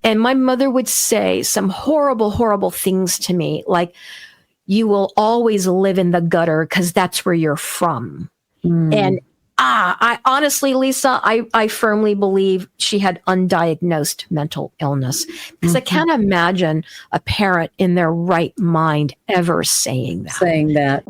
And my mother would say some horrible, horrible things to me, like, you will always live in the gutter because that's where you're from. And I honestly, Lisa, I firmly believe she had undiagnosed mental illness, because I can't imagine a parent in their right mind ever saying that.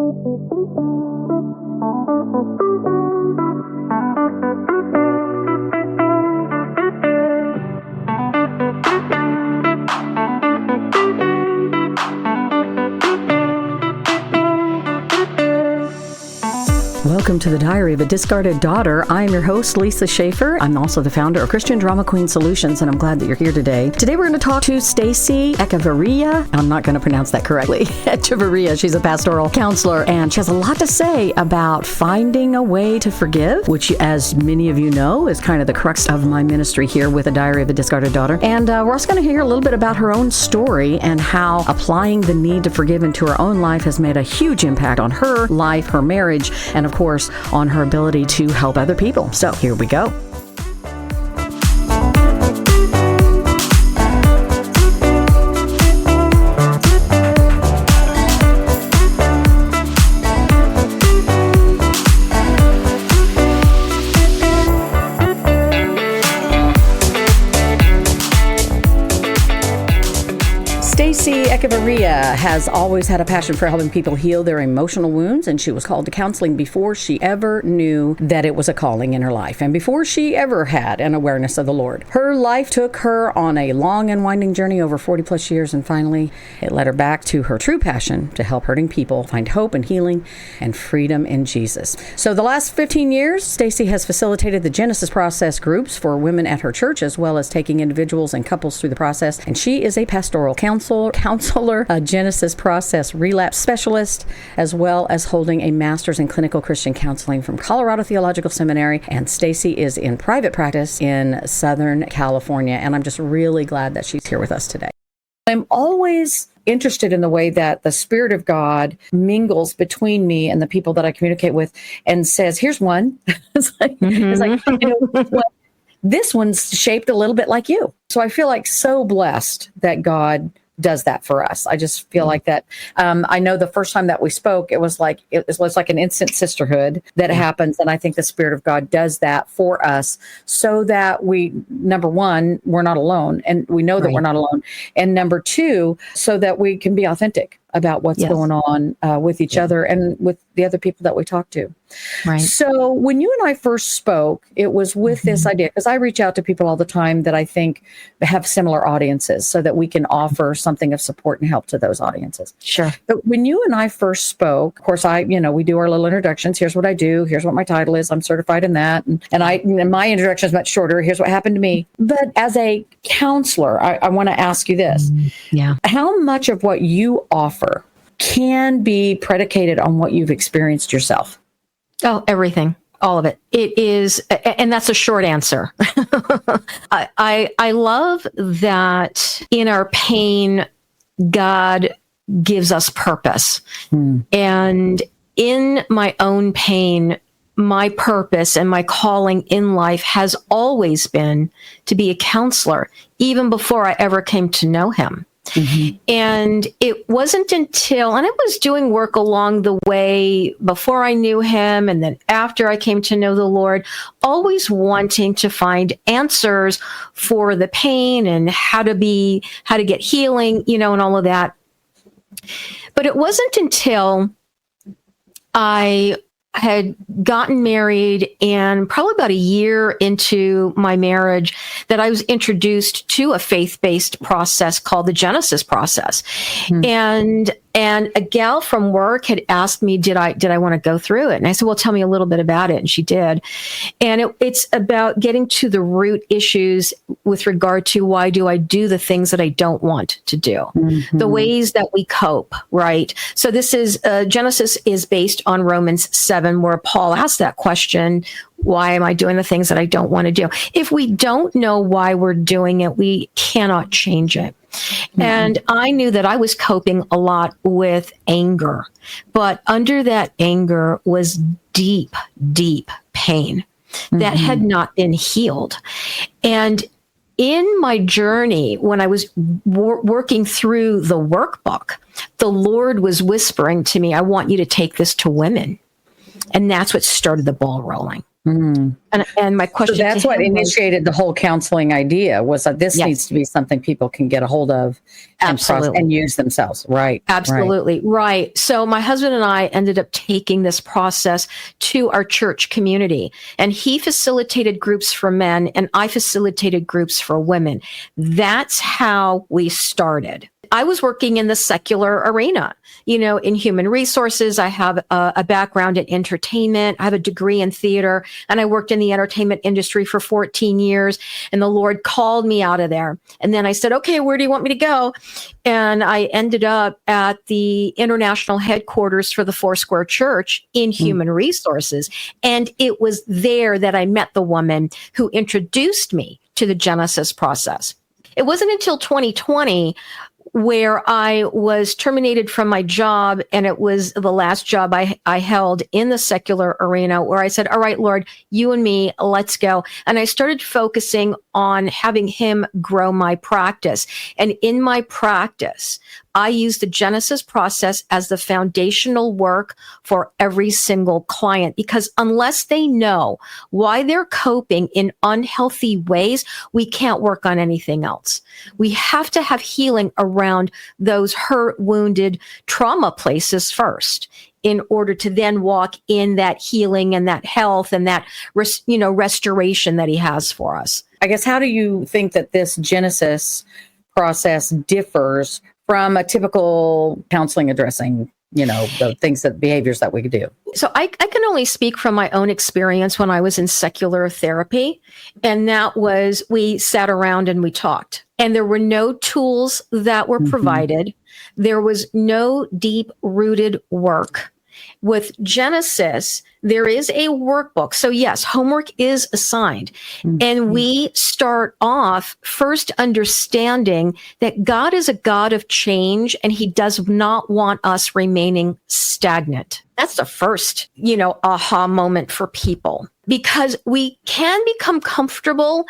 Welcome to the Diary of a Discarded Daughter. I am your host, Lisa Schaefer. I'm also the founder of Christian Drama Queen Solutions, and I'm glad that you're here today. Today we're going to talk to Stacy Echeverria. I'm not going to pronounce that correctly. Echeverria. She's a pastoral counselor, and she has a lot to say about finding a way to forgive, which, as many of you know, is kind of the crux of my ministry here with a Diary of a Discarded Daughter. And we're also going to hear a little bit about her own story and how applying the need to forgive into her own life has made a huge impact on her life, her marriage, and of course, on her ability to help other people. So here we go. Stacy Echeverria has always had a passion for helping people heal their emotional wounds, and she was called to counseling before she ever knew that it was a calling in her life, and before she ever had an awareness of the Lord. Her life took her on a long and winding journey over 40 plus years, and finally it led her back to her true passion to help hurting people find hope and healing and freedom in Jesus. So the last 15 years, Stacy has facilitated the Genesis Process groups for women at her church, as well as taking individuals and couples through the process, and she is a pastoral counselor, a Genesis Process Relapse Specialist, as well as holding a master's in clinical Christian counseling from Colorado Theological Seminary. And Stacy is in private practice in Southern California. And I'm just really glad that she's here with us today. I'm always interested in the way that the Spirit of God mingles between me and the people that I communicate with and says, here's one. It's like, this one's shaped a little bit like you. So I feel like so blessed that God does that for us. I just feel like that. I know the first time that we spoke, it was like an instant sisterhood that happens. And I think the Spirit of God does that for us so that we, number one, we're not alone. And we know that we're not alone. And number two, so that we can be authentic about what's going on with each other and with the other people that we talk to. Right. So when you and I first spoke, it was with this idea, because I reach out to people all the time that I think have similar audiences so that we can offer something of support and help to those audiences. Sure. But when you and I first spoke, of course, we do our little introductions. Here's what I do. Here's what my title is. I'm certified in that. And my introduction is much shorter. Here's what happened to me. But as a counselor, I want to ask you this. How much of what you offer can be predicated on what you've experienced yourself? Oh, everything. All of it. It is, and that's a short answer. I love that in our pain, God gives us purpose. And in my own pain, my purpose and my calling in life has always been to be a counselor, even before I ever came to know him. And it wasn't until, and I was doing work along the way before I knew him, and then after I came to know the Lord, always wanting to find answers for the pain and how to get healing, and all of that. But it wasn't until I had gotten married and probably about a year into my marriage that I was introduced to a faith-based process called the Genesis Process. And a gal from work had asked me, did I want to go through it? And I said, well, tell me a little bit about it. And she did. And it's about getting to the root issues with regard to why do I do the things that I don't want to do, the ways that we cope, right? So this is, Genesis is based on Romans 7, where Paul asked that question, why am I doing the things that I don't want to do? If we don't know why we're doing it, we cannot change it. And I knew that I was coping a lot with anger, but under that anger was deep, deep pain that had not been healed. And in my journey, when I was working through the workbook, the Lord was whispering to me, I want you to take this to women. And that's what started the ball rolling. Mm. And my question So that's to what him initiated the whole counseling idea, was that this needs to be something people can get a hold of and use themselves. Right. Absolutely. Right. So my husband and I ended up taking this process to our church community, and he facilitated groups for men and I facilitated groups for women. That's how we started. I was working in the secular arena, in human resources. I have a background in entertainment. I have a degree in theater, and I worked in the entertainment industry for 14 years. And the Lord called me out of there. And then I said, okay, where do you want me to go? And I ended up at the international headquarters for the Foursquare Church in human resources. And it was there that I met the woman who introduced me to the Genesis process. It wasn't until 2020 where I was terminated from my job, and it was the last job I held in the secular arena, where I said, all right, Lord, you and me, let's go. And I started focusing on having him grow my practice. And in my practice, I use the Genesis process as the foundational work for every single client, because unless they know why they're coping in unhealthy ways, we can't work on anything else. We have to have healing around those hurt, wounded, trauma places first, in order to then walk in that healing and that health and that, restoration that he has for us. I guess, how do you think that this Genesis process differs from a typical counseling addressing, the behaviors that we could do? So I can only speak from my own experience when I was in secular therapy. And that was, we sat around and we talked, and there were no tools that were provided. There was no deep rooted work. With Genesis, there is a workbook. So yes, homework is assigned. And we start off first understanding that God is a God of change, and he does not want us remaining stagnant. That's the first, aha moment for people, because we can become comfortable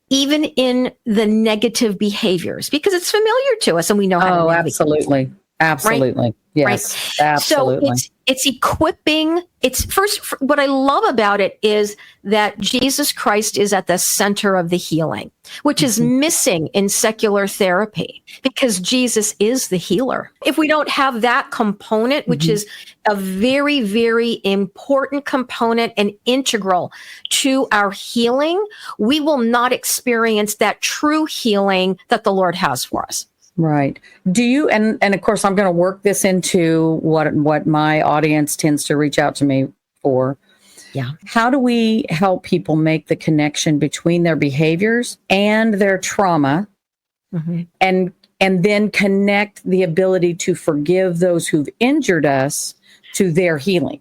even in the negative behaviors, because it's familiar to us and we know how to navigate. Absolutely. Absolutely. Right? Yes. Right. Absolutely. So it's equipping. It's first, what I love about it is that Jesus Christ is at the center of the healing, which is missing in secular therapy, because Jesus is the healer. If we don't have that component, which is a very, very important component and integral to our healing, we will not experience that true healing that the Lord has for us. Right. Do you, and of course, I'm going to work this into what my audience tends to reach out to me for. Yeah. How do we help people make the connection between their behaviors and their trauma, and then connect the ability to forgive those who've injured us to their healing?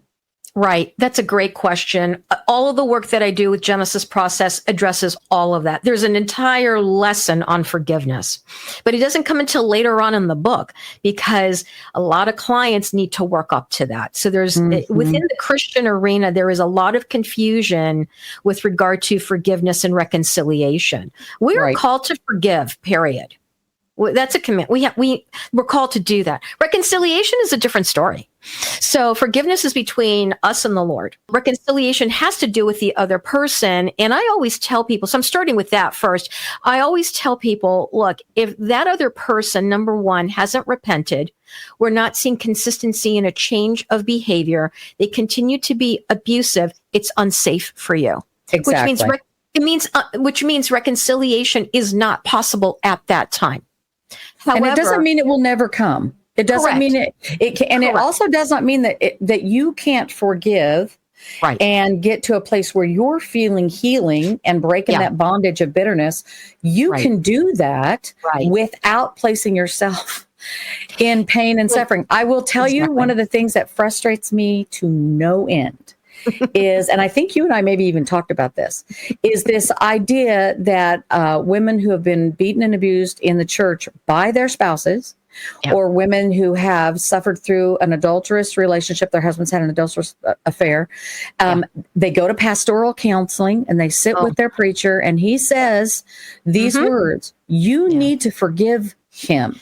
Right. That's a great question. All of the work that I do with Genesis Process addresses all of that. There's an entire lesson on forgiveness, but it doesn't come until later on in the book, because a lot of clients need to work up to that. So there's within the Christian arena, there is a lot of confusion with regard to forgiveness and reconciliation. We are called to forgive, period. That's a command. We're called to do that. Reconciliation is a different story. So forgiveness is between us and the Lord. Reconciliation has to do with the other person. And I always tell people, so I'm starting with that first. I always tell people, look, if that other person, number one, hasn't repented, we're not seeing consistency in a change of behavior, they continue to be abusive, it's unsafe for you. Exactly. Which means reconciliation is not possible at that time. However, and it doesn't mean it will never come. It doesn't mean it can, and it also does not mean that that you can't forgive and get to a place where you're feeling healing and breaking that bondage of bitterness. You can do that without placing yourself in pain and suffering. I will tell you, one of the things that frustrates me to no end is, and I think you and I maybe even talked about this, is this idea that women who have been beaten and abused in the church by their spouses Yeah. or women who have suffered through an adulterous relationship. Their husband's had an adulterous affair. They go to pastoral counseling and they sit with their preacher, and he says these words: "You need to forgive him."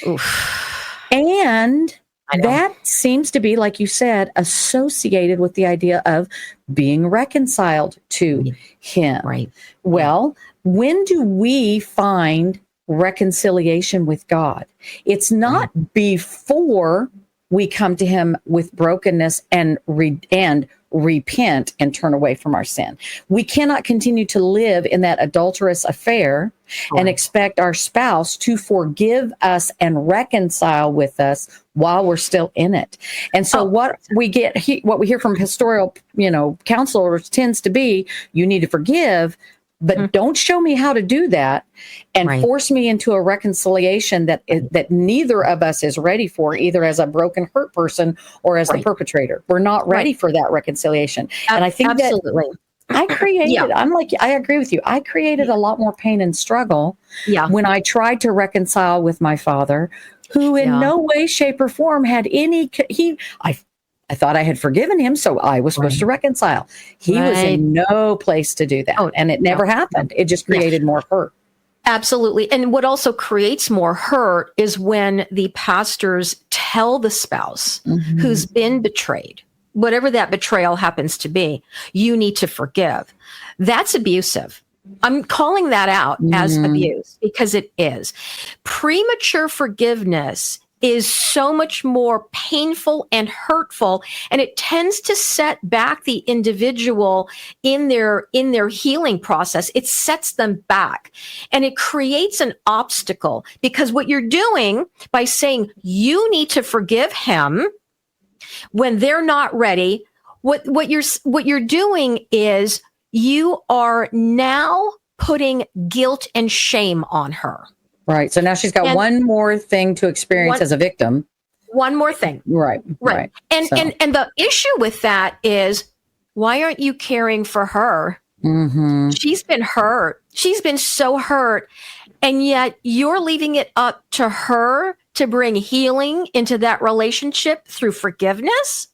Oof. And that seems to be, like you said, associated with the idea of being reconciled to him. Right. Well, when do we find reconciliation with God? It's not before we come to him with brokenness and repent and turn away from our sin. We cannot continue to live in that adulterous affair and expect our spouse to forgive us and reconcile with us while we're still in it. And so what we hear from pastoral, counselors tends to be, you need to forgive, but don't show me how to do that and force me into a reconciliation that neither of us is ready for, either as a broken, hurt person or as the perpetrator. We're not ready for that reconciliation. And I think that I created, I agree with you. I created a lot more pain and struggle when I tried to reconcile with my father, who in no way, shape, or form had any, I thought I had forgiven him, so I was supposed to reconcile. He was in no place to do that. And it never happened. It just created more hurt. Absolutely. And what also creates more hurt is when the pastors tell the spouse who's been betrayed, whatever that betrayal happens to be, you need to forgive. That's abusive. I'm calling that out as abuse because it is. Premature forgiveness is so much more painful and hurtful, and it tends to set back the individual in their healing process. It sets them back, and it creates an obstacle, because what you're doing by saying you need to forgive him when they're not ready, what you're doing is you are now putting guilt and shame on her. Right. So now she's got one more thing to experience as a victim. One more thing. Right. And the issue with that is, why aren't you caring for her? She's been hurt. She's been so hurt. And yet you're leaving it up to her to bring healing into that relationship through forgiveness.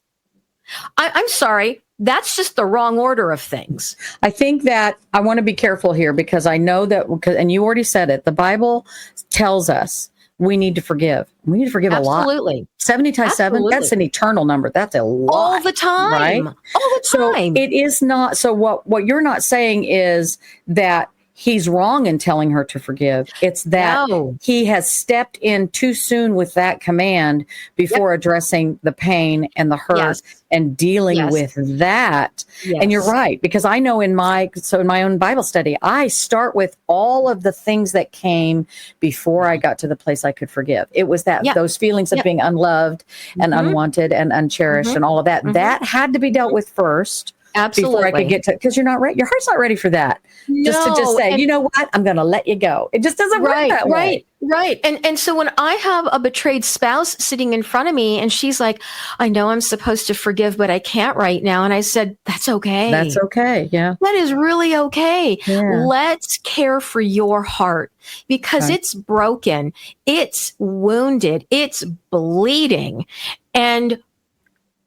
I'm sorry. That's just the wrong order of things. I think that I want to be careful here, because I know that, and you already said it, the Bible tells us we need to forgive. We need to forgive a lot. Absolutely. 70 times 7, that's an eternal number. That's a lot. All the time. Right? All the time. So it is not, so what you're not saying is that he's wrong in telling her to forgive. It's that he has stepped in too soon with that command before addressing the pain and the hurt and dealing with that. And you're right, because I know in my own Bible study, I start with all of the things that came before I got to the place I could forgive. It was that those feelings of being unloved and unwanted and uncherished and all of that. That had to be dealt with first. Absolutely. Before I could get to, because you're not ready. Your heart's not ready for that. Just to say, you know what? I'm going to let you go. It just doesn't work that way. Right. And so when I have a betrayed spouse sitting in front of me and she's like, I know I'm supposed to forgive, but I can't right now. And I said, that's okay. That's okay. Yeah. That is really okay. Yeah. Let's care for your heart, because it's broken. It's wounded. It's bleeding. And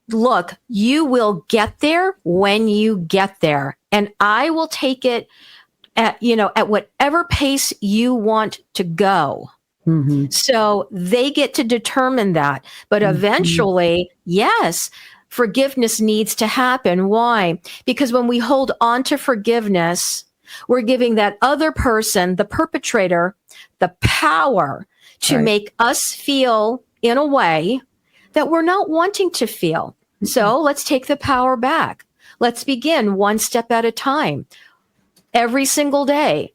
look, you will get there when you get there. And I will take it at whatever pace you want to go. So they get to determine that. But eventually, yes, forgiveness needs to happen. Why? Because when we hold on to forgiveness, we're giving that other person, the perpetrator, the power to make us feel in a way that we're not wanting to feel. So let's take the power back. Let's begin one step at a time. Every single day,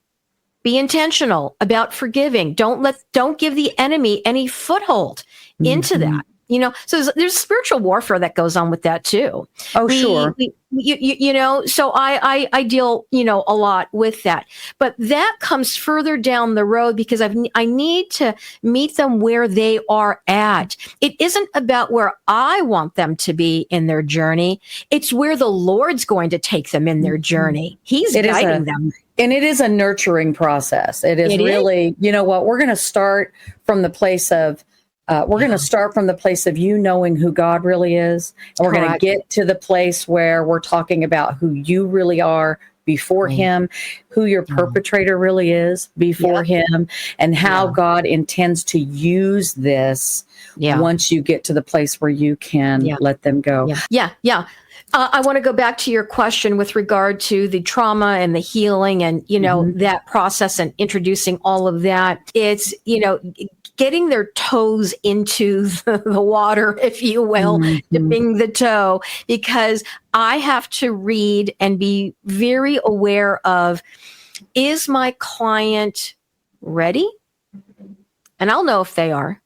be intentional about forgiving. Don't give the enemy any foothold into that. So there's spiritual warfare that goes on with that too. Sure. So I deal, a lot with that, but that comes further down the road, because I need to meet them where they are at. It isn't about where I want them to be in their journey. It's where the Lord's going to take them in their journey. He's guiding them. And it is a nurturing process. It is really, you know what, we're going to start from the place of we're going to start from the place of you knowing who God really is. And we're going to get to the place where we're talking about who you really are before him, who your perpetrator really is before him, and how God intends to use this once you get to the place where you can let them go. I want to go back to your question with regard to the trauma and the healing and, that process and introducing all of that. It's, getting their toes into the water, if you will, dipping the toe, because I have to read and be very aware of, is my client ready? And I'll know if they are.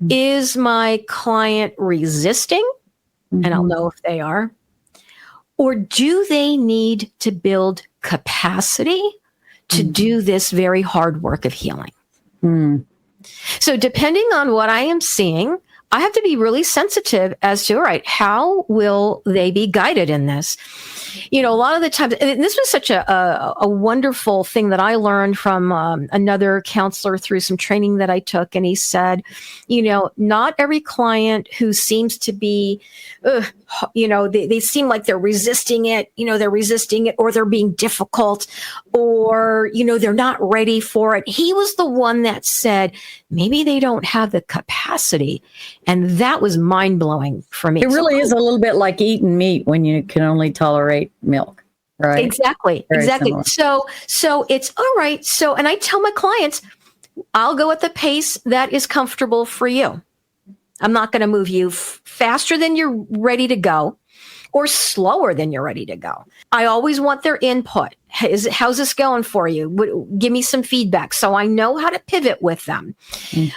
Is my client resisting? And I'll know if they are. Or do they need to build capacity to do this very hard work of healing? So depending on what I am seeing, I have to be really sensitive as to, all right, how will they be guided in this? A lot of the times, and this was such a wonderful thing that I learned from another counselor through some training that I took. And he said, not every client who seems to be, they seem like they're resisting it, or they're being difficult, or, they're not ready for it. He was the one that said, maybe they don't have the capacity. And that was mind blowing for me. It really is a little bit like eating meat when you can only tolerate milk, right? Exactly. Very exactly. Similar. So it's all right. So, and I tell my clients, I'll go at the pace that is comfortable for you. I'm not going to move you faster than you're ready to go or slower than you're ready to go. I always want their input. How's this going for you? Give me some feedback so I know how to pivot with them.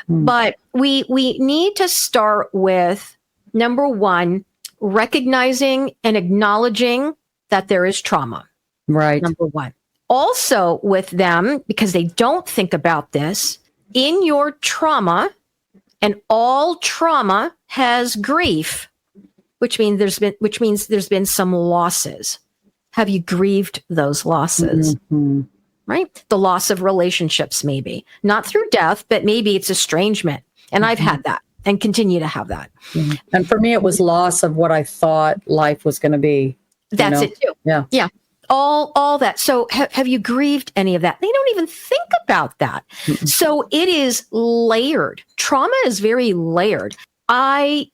But we need to start with, number one, recognizing and acknowledging that there is trauma. Right. Number one. Also with them, because they don't think about this, in your trauma, and all trauma has grief, which means there's been some losses. Have you grieved those losses? Right? The loss of relationships, maybe not through death, but maybe it's estrangement. And I've had that and continue to have that. And for me, it was loss of what I thought life was going to be. That's it too. Yeah. All that. So have you grieved any of that? They don't even think about that. So it is layered. Trauma is very layered. I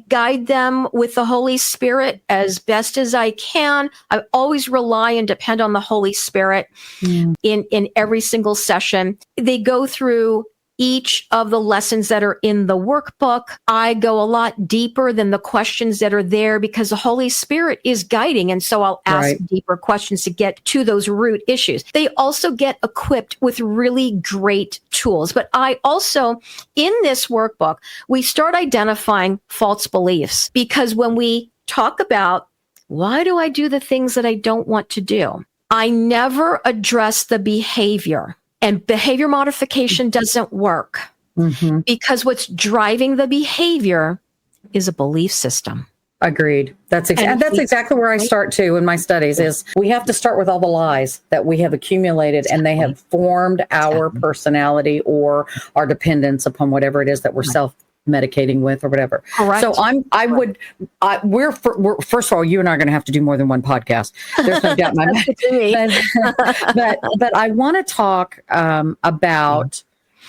guide them with the Holy Spirit as best as I can. I always rely and depend on the Holy Spirit in every single session. They go through each of the lessons that are in the workbook. I go a lot deeper than the questions that are there because the Holy Spirit is guiding. And so I'll ask deeper questions to get to those root issues. They also get equipped with really great tools. But I also, in this workbook, we start identifying false beliefs, because when we talk about, why do I do the things that I don't want to do? I never address the behavior. And behavior modification doesn't work because what's driving the behavior is a belief system. Agreed. That's exactly where I start too in my studies. Is we have to start with all the lies that we have accumulated, and they have formed our personality or our dependence upon whatever it is that we're self-medicating with or whatever. Correct. So we're first of all, you and I are going to have to do more than one podcast. There's no doubt in my mind. But I want to talk about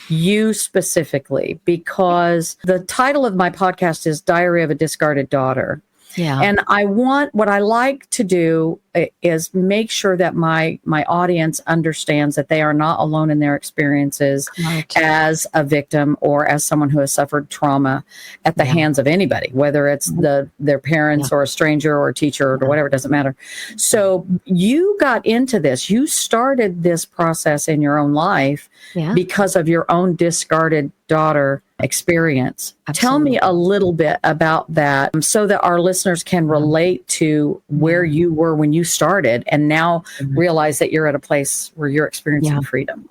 you specifically, because the title of my podcast is Diary of a Discarded Daughter. Yeah. And what I like to do is make sure that my audience understands that they are not alone in their experiences as a victim or as someone who has suffered trauma at the hands of anybody, whether it's their parents or a stranger or a teacher or whatever, it doesn't matter. So you got into this, you started this process in your own life because of your own discarded daughter experience. Absolutely. Tell me a little bit about that so that our listeners can relate to where you were when you started and now realize that you're at a place where you're experiencing freedom.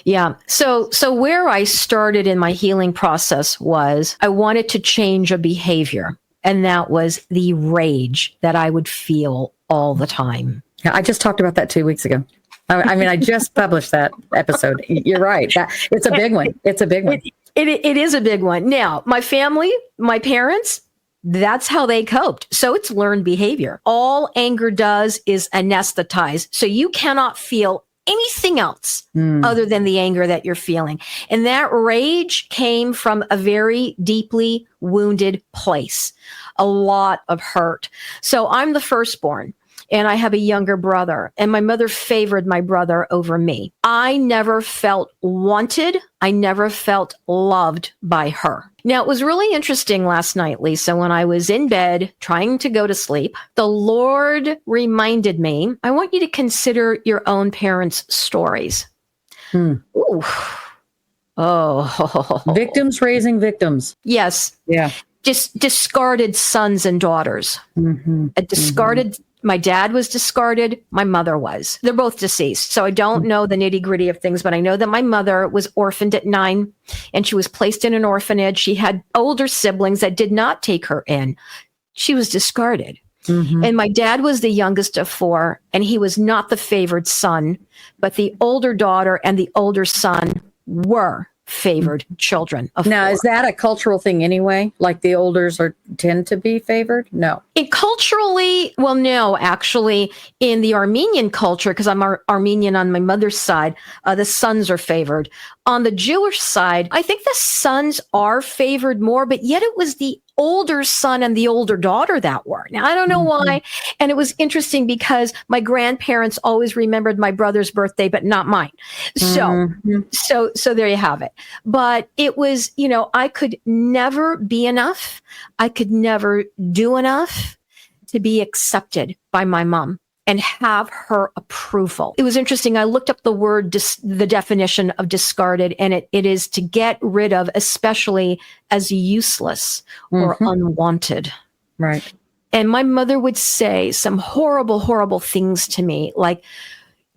Yeah. So where I started in my healing process was I wanted to change a behavior, and that was the rage that I would feel all the time. Yeah, I just talked about that 2 weeks ago. I mean, I just published that episode. You're right. It's a big one. It's a big one. It is a big one. Now, my family, my parents, that's how they coped. So it's learned behavior. All anger does is anesthetize. So you cannot feel anything else other than the anger that you're feeling. And that rage came from a very deeply wounded place, a lot of hurt. So I'm the firstborn. And I have a younger brother, and my mother favored my brother over me. I never felt wanted. I never felt loved by her. Now, it was really interesting last night, Lisa, when I was in bed trying to go to sleep. The Lord reminded me, I want you to consider your own parents' stories. Ooh. Oh. Victims raising victims. Yes. Yeah. Just discarded sons and daughters. A discarded. My dad was discarded. My mother was. They're both deceased. So I don't know the nitty gritty of things, but I know that my mother was orphaned at 9 and she was placed in an orphanage. She had older siblings that did not take her in. She was discarded. And my dad was the youngest of 4, and he was not the favored son, but the older daughter and the older son were favored children of Now, 4. is that a cultural thing anyway? Like the elders tend to be favored? No. Culturally, well, no, actually, in the Armenian culture, because I'm Armenian on my mother's side, the sons are favored. On the Jewish side, I think the sons are favored more, but yet it was the older son and the older daughter that were. Now, I don't know why. And it was interesting because my grandparents always remembered my brother's birthday, but not mine. So there you have it. But it was, I could never be enough. I could never do enough to be accepted by my mom and have her approval. It was interesting. I looked up the word, the definition of discarded, and it is to get rid of, especially as useless or unwanted. Right. And my mother would say some horrible, horrible things to me, like,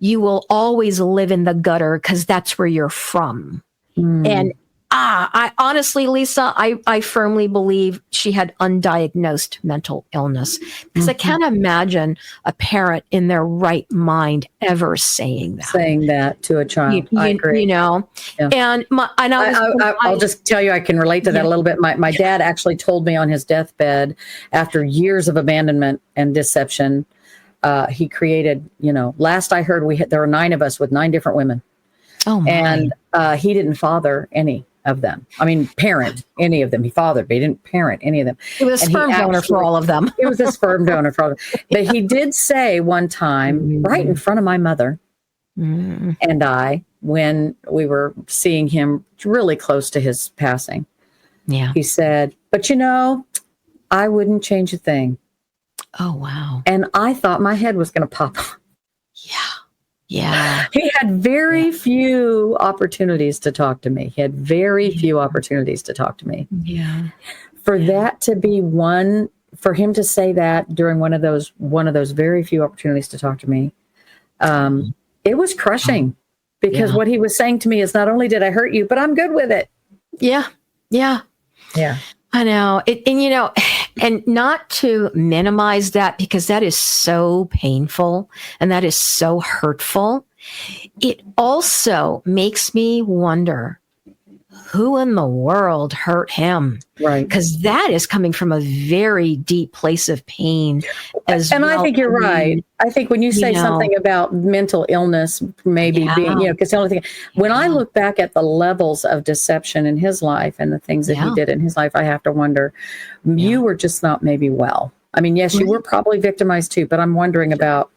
you will always live in the gutter because that's where you're from. And I honestly, Lisa, I firmly believe she had undiagnosed mental illness, because I can't imagine a parent in their right mind ever saying that to a child. I agree. Yeah. And I'll just tell you, I can relate to that a little bit. My dad actually told me on his deathbed, after years of abandonment and deception, he created, last I heard, there were 9 of us with 9 different women. Oh my. And he didn't father any of them. I mean, parent any of them. He fathered, but he didn't parent any of them. It was a sperm donor for all of them. It was a sperm donor for all of them. But he did say one time, right in front of my mother and I, when we were seeing him really close to his passing, he said, but I wouldn't change a thing. Oh, wow. And I thought my head was going to pop. Yeah. He had very few opportunities to talk to me. Yeah. For that to be for him to say that during one of those very few opportunities to talk to me, it was crushing, because what he was saying to me is, not only did I hurt you, but I'm good with it. Yeah. I know it. And not to minimize that, because that is so painful and that is so hurtful. It also makes me wonder, who in the world hurt him? Right. Because that is coming from a very deep place of pain as well. And I think you're right. I think when you say something about mental illness, maybe being, because the only thing, when I look back at the levels of deception in his life and the things that he did in his life, I have to wonder, you were just not maybe well. I mean, yes, you were probably victimized too, but I'm wondering about,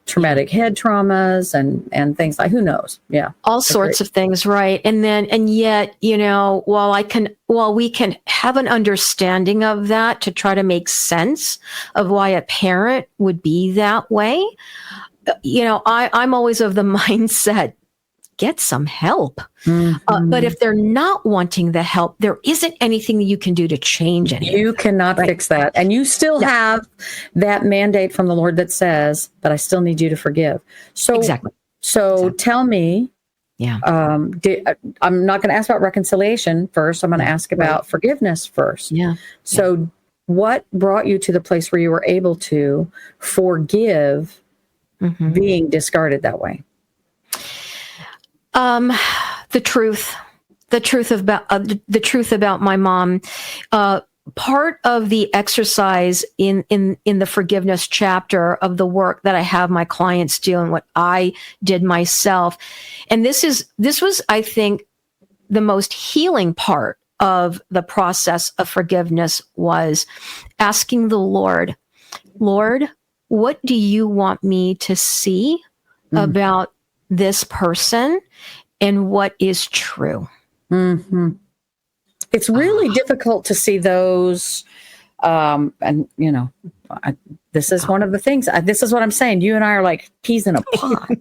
traumatic head traumas and things like, who knows? Yeah. All sorts of things. Right. And yet, while we can have an understanding of that to try to make sense of why a parent would be that way, I'm always of the mindset, get some help. But if they're not wanting the help, there isn't anything that you can do to change anything. You cannot fix that. And you still have that mandate from the Lord that says, but I still need you to forgive. So, tell me, I'm not going to ask about reconciliation first. I'm going to ask about forgiveness first. So what brought you to the place where you were able to forgive being discarded that way? The truth. the truth about my mom. Part of the exercise in the forgiveness chapter of the work that I have my clients do and what I did myself, and this was, I think, the most healing part of the process of forgiveness was asking the Lord, what do you want me to see about this person, and what is true? Mm-hmm. It's really difficult to see those. And, this is one of the things, this is what I'm saying. You and I are like peas in a pod.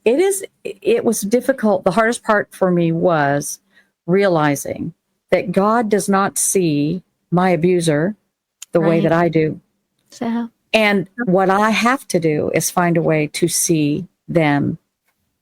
It was difficult. The hardest part for me was realizing that God does not see my abuser the way that I do. So, and what I have to do is find a way to see them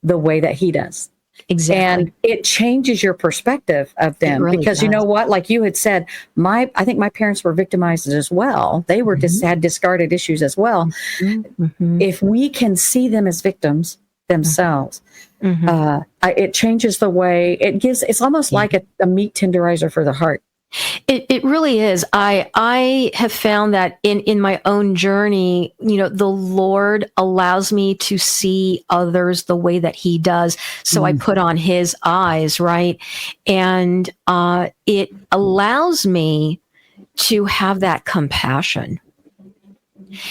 the way that he does. Exactly. And it changes your perspective of them, really because does. You know what, like you had said, I think my parents were victimized as well. They were had discarded issues as well. Mm-hmm. If we can see them as victims themselves, it changes the way it's almost like a meat tenderizer for the heart. It really is. I have found that in my own journey, the Lord allows me to see others the way that he does. So I put on his eyes, right? And it allows me to have that compassion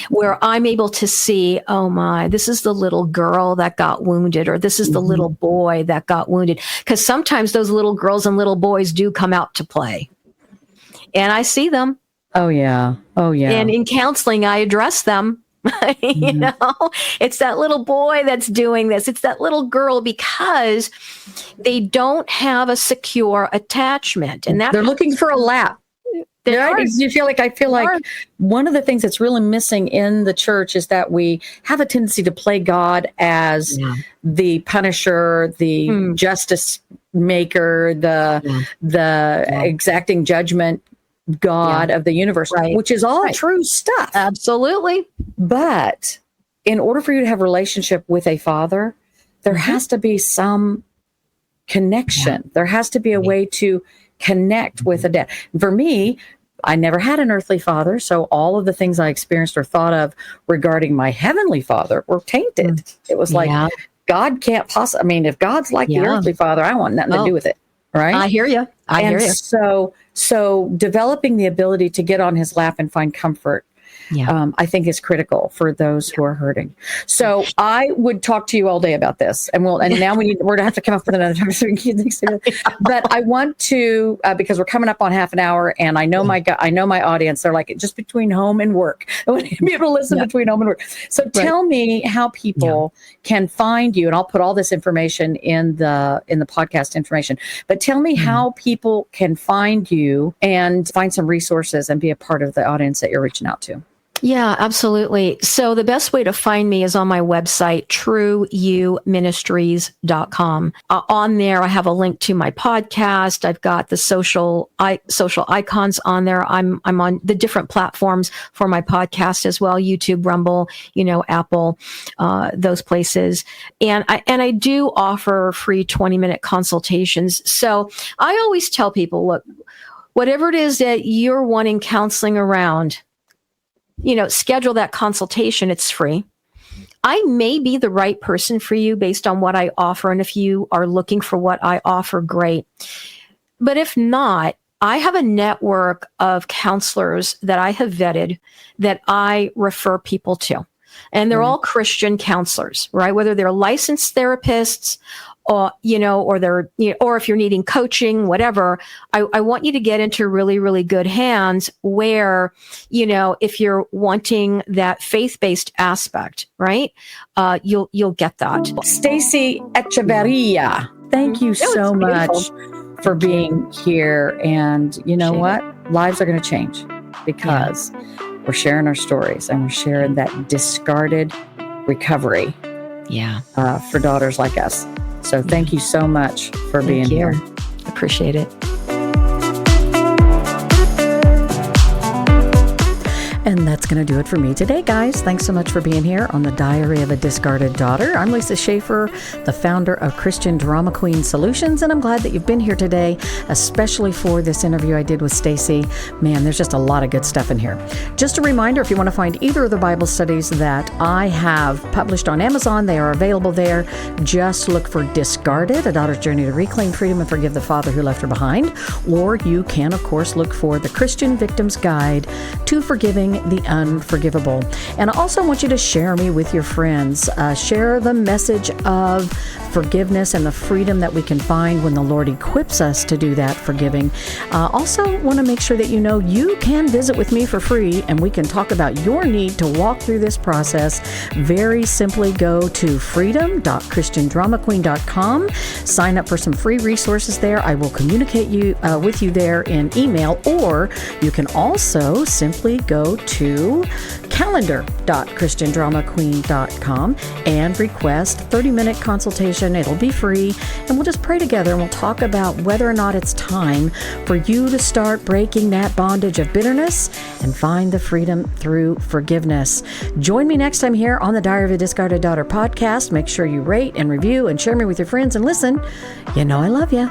where I'm able to see, oh my, this is the little girl that got wounded, or this is the little boy that got wounded. Because sometimes those little girls and little boys do come out to play. And I see them. Oh, yeah. And in counseling, I address them. It's that little boy that's doing this. It's that little girl, because they don't have a secure attachment. And they're looking for a lap. I feel like one of the things that's really missing in the church is that we have a tendency to play God as the punisher, the justice maker, the exacting judgment God of the universe, which is all true stuff. Absolutely. But in order for you to have a relationship with a father, there has to be some connection. There has to be a way to connect with a dad. For me, I never had an earthly father, so all of the things I experienced or thought of regarding my heavenly father were tainted. It was like, God can't possibly, if God's like the earthly father, I want nothing to do with it. Right? I hear you. I hear you. So developing the ability to get on his lap and find comfort, I think is critical for those who are hurting. So I would talk to you all day about this, and now we're going to have to come up with another time. But I want to, because we're coming up on half an hour, and I know my audience, they're like, just between home and work. I want to be able to listen between home and work. So tell me how people can find you, and I'll put all this information in the podcast information, but tell me how people can find you and find some resources and be a part of the audience that you're reaching out to. Yeah, absolutely. So the best way to find me is on my website, trueyouministries.com. On there, I have a link to my podcast. I've got the social icons on there. I'm on the different platforms for my podcast as well, YouTube, Rumble, Apple, those places. And I do offer free 20-minute consultations. So I always tell people, look, whatever it is that you're wanting counseling around, schedule that consultation. It's free. I may be the right person for you based on what I offer. And if you are looking for what I offer, great. But if not, I have a network of counselors that I have vetted that I refer people to. And they're all Christian counselors, right? Whether they're licensed therapists or they're, or if you're needing coaching, whatever, I want you to get into really, really good hands where, if you're wanting that faith-based aspect, right? You'll get that. Stacy Echeverria, thank you so much for being here. And you know what? Lives are going to change because we're sharing our stories and we're sharing that discarded recovery for daughters like us. So thank you so much for being here. Appreciate it. And that's going to do it for me today, guys. Thanks so much for being here on the Diary of a Discarded Daughter. I'm Lisa Schaefer, the founder of Christian Drama Queen Solutions, and I'm glad that you've been here today, especially for this interview I did with Stacy. Man, there's just a lot of good stuff in here. Just a reminder, if you want to find either of the Bible studies that I have published on Amazon, they are available there. Just look for Discarded, A Daughter's Journey to Reclaim Freedom and Forgive the Father Who Left Her Behind. Or you can, of course, look for The Christian Victim's Guide to Forgiving the Unforgivable. And I also want you to share me with your friends. Share the message of forgiveness and the freedom that we can find when the Lord equips us to do that forgiving. Also want to make sure that you know you can visit with me for free and we can talk about your need to walk through this process. Very simply go to freedom.christiandramaqueen.com. Sign up for some free resources there. I will communicate with you there in email, or you can also simply go to calendar.christiandramaqueen.com and request a 30-minute consultation. It'll be free, and we'll just pray together and we'll talk about whether or not it's time for you to start breaking that bondage of bitterness and find the freedom through forgiveness. Join me next time here on the Diary of a Discarded Daughter podcast. Make sure you rate and review and share me with your friends, and listen, you know I love you.